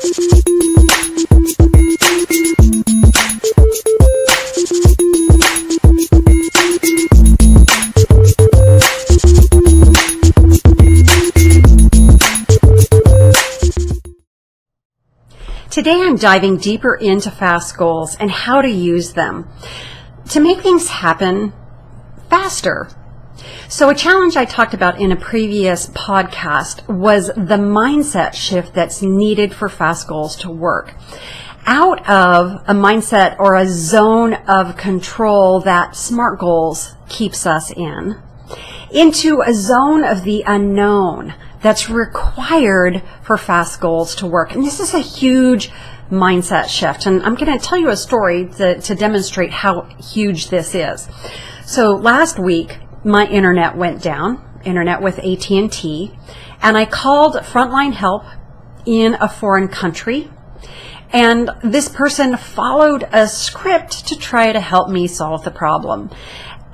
Today I'm diving deeper into FAST goals and how to use them to make things happen faster. So a challenge I talked about in a previous podcast was the mindset shift that's needed for FAST goals to work. Out of a mindset or a zone of control that SMART goals keeps us in, into a zone of the unknown that's required for FAST goals to work. And this is a huge mindset shift. And I'm going to tell you a story to demonstrate how huge this is. So last week, my internet went down, internet with AT&T, and I called frontline help in a foreign country. And this person followed a script to try to help me solve the problem.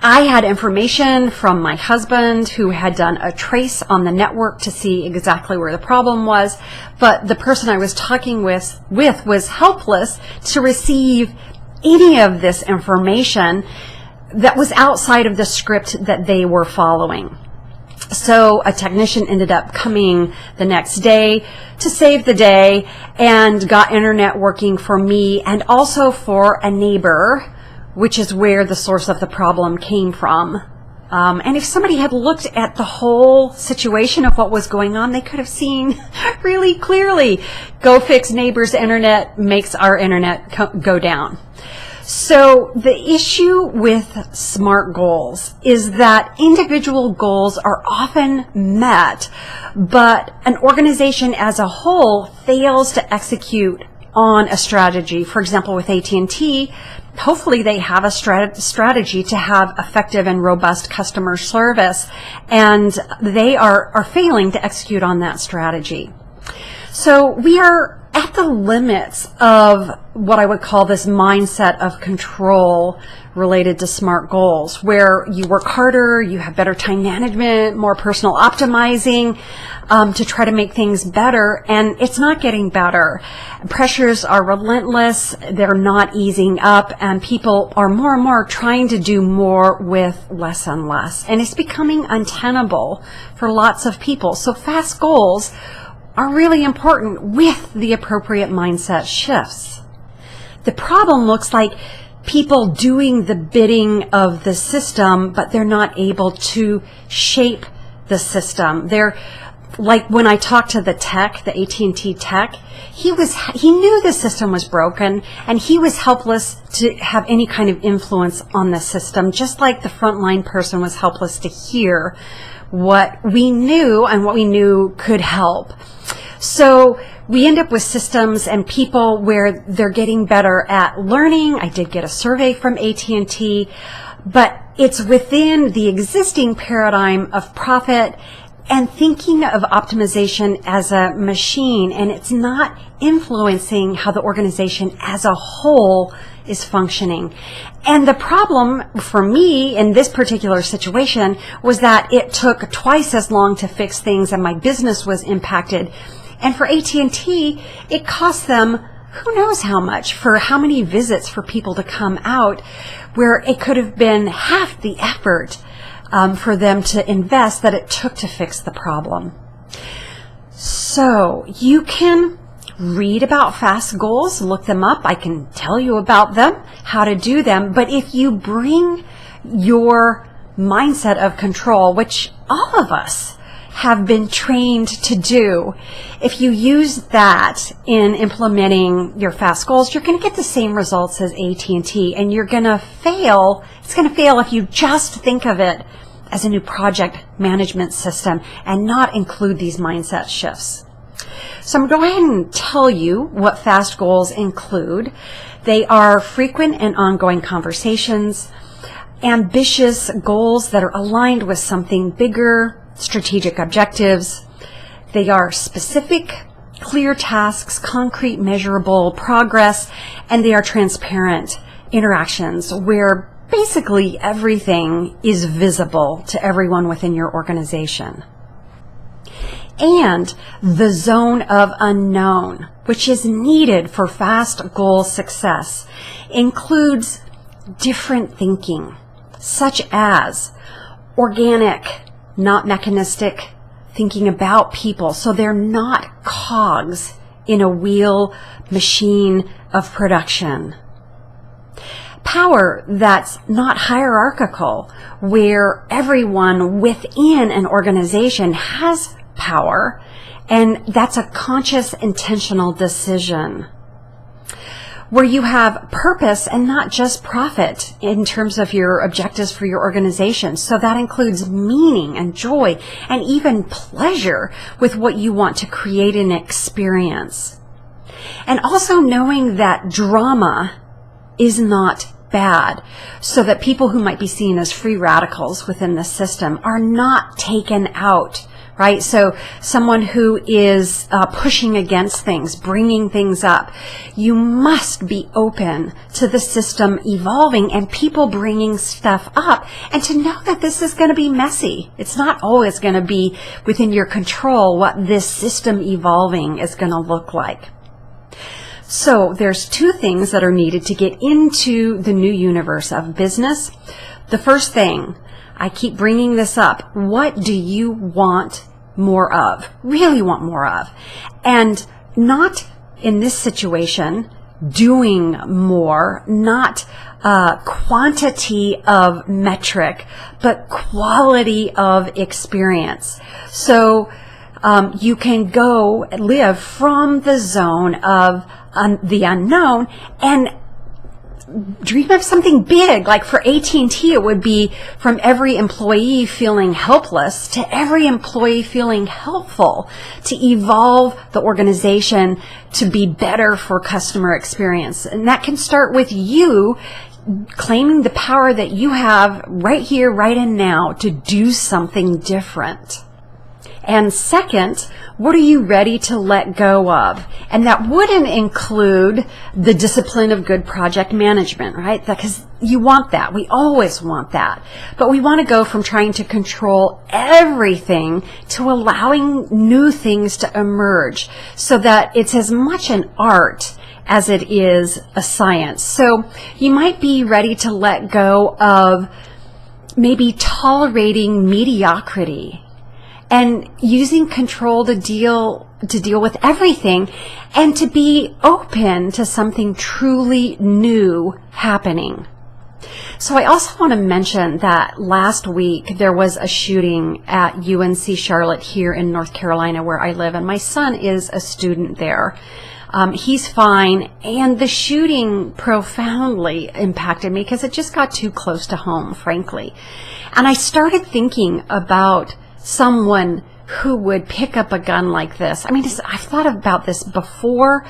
I had information from my husband who had done a trace on the network to see exactly where the problem was, but the person I was talking with was helpless to receive any of this information that was outside of the script that they were following. So a technician ended up coming the next day to save the day and got internet working for me and also for a neighbor, which is where the source of the problem came from. And if somebody had looked at the whole situation of what was going on, they could have seen really clearly, go fix neighbor's internet makes our internet go down. So the issue with SMART goals is that individual goals are often met, but an organization as a whole fails to execute on a strategy. For example, with AT&T, hopefully they have a strategy to have effective and robust customer service, and they are failing to execute on that strategy. So we are at the limits of what I would call this mindset of control related to SMART goals, where you work harder, you have better time management, more personal optimizing to try to make things better, and it's not getting better. Pressures are relentless, they're not easing up, and people are more and more trying to do more with less and less, and it's becoming untenable for lots of people. So FAST goals are really important with the appropriate mindset shifts. The problem looks like people doing the bidding of the system, but they're not able to shape the system. They're like when I talked to the tech, the AT&T tech, he knew the system was broken and he was helpless to have any kind of influence on the system, just like the frontline person was helpless to hear what we knew and what we knew could help. So we end up with systems and people where they're getting better at learning. I did get a survey from AT&T, but it's within the existing paradigm of profit and thinking of optimization as a machine, and it's not influencing how the organization as a whole is functioning. And the problem for me in this particular situation was that it took twice as long to fix things and my business was impacted. And for AT&T, it cost them who knows how much for how many visits for people to come out, where it could have been half the effort for them to invest that it took to fix the problem. So you can read about FAST goals, look them up. I can tell you about them, how to do them. But if you bring your mindset of control, which all of us have been trained to do, if you use that in implementing your FAST goals, you're going to get the same results as AT&T, and you're going to fail. It's going to fail if you just think of it as a new project management system and not include these mindset shifts. So I'm going to go ahead and tell you what FAST goals include. They are frequent and ongoing conversations, ambitious goals that are aligned with something bigger, strategic objectives. They are specific, clear tasks, concrete, measurable progress, and they are transparent interactions where basically everything is visible to everyone within your organization. and the zone of unknown, which is needed for fast goal success, includes different thinking, such as organic, not mechanistic, thinking about people so they're not cogs in a wheel machine of production. Power that's not hierarchical, where everyone within an organization has power, and that's a conscious, intentional decision. Where you have purpose and not just profit in terms of your objectives for your organization. So that includes meaning and joy and even pleasure with what you want to create and experience. And also knowing that drama is not bad, so that people who might be seen as free radicals within the system are not taken out, right? So someone who is pushing against things, bringing things up, you must be open to the system evolving and people bringing stuff up, and to know that this is going to be messy. It's not always going to be within your control what this system evolving is going to look like. So there's two things that are needed to get into the new universe of business. The first thing, I keep bringing this up, what do you want more of, really want more of? And not in this situation, doing more, not quantity of metric, but quality of experience. So you can go live from the zone of the unknown and dream of something big. Like for AT&T, it would be from every employee feeling helpless to every employee feeling helpful, to evolve the organization to be better for customer experience. And that can start with you claiming the power that you have right here, right and now to do something different. And second, what are you ready to let go of? And that wouldn't include the discipline of good project management, right? Because you want that. We always want that. But we want to go from trying to control everything to allowing new things to emerge, so that it's as much an art as it is a science. So you might be ready to let go of maybe tolerating mediocrity and using control to deal with everything, and to be open to something truly new happening. So I also want to mention that last week there was a shooting at UNC Charlotte here in North Carolina, where I live, and my son is a student there. He's fine, and the shooting profoundly impacted me because it just got too close to home, frankly. And I started thinking about someone who would pick up a gun like this. I mean, I've thought about this before,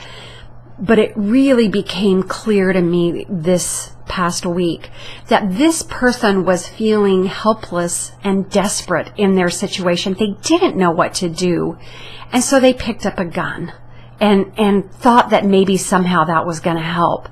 but it really became clear to me this past week that this person was feeling helpless and desperate in their situation. They didn't know what to do, and so they picked up a gun and thought that maybe somehow that was going to help.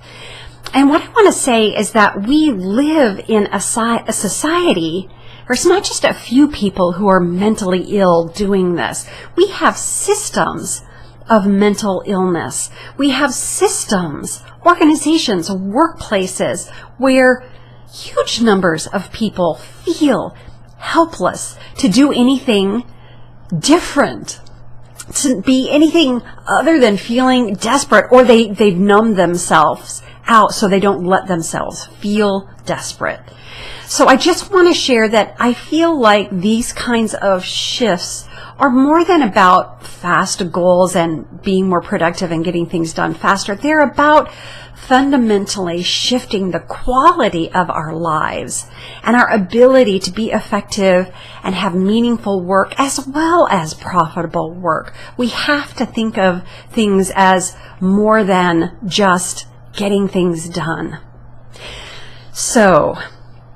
And what I want to say is that we live in a society where it's not just a few people who are mentally ill doing this. We have systems of mental illness. We have systems, organizations, workplaces where huge numbers of people feel helpless to do anything different, to be anything other than feeling desperate, or they've numbed themselves out so they don't let themselves feel desperate. So I just want to share that I feel like these kinds of shifts are more than about fast goals and being more productive and getting things done faster. They're about fundamentally shifting the quality of our lives and our ability to be effective and have meaningful work as well as profitable work. We have to think of things as more than just getting things done. So,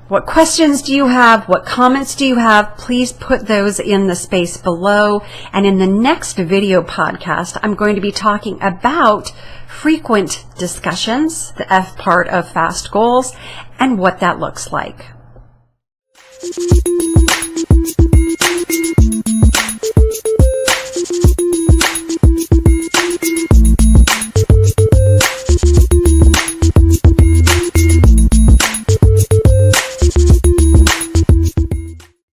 what questions do you have? What comments do you have? Please put those in the space below. And in the next video podcast, I'm going to be talking about frequent discussions, the F part of fast goals, and what that looks like.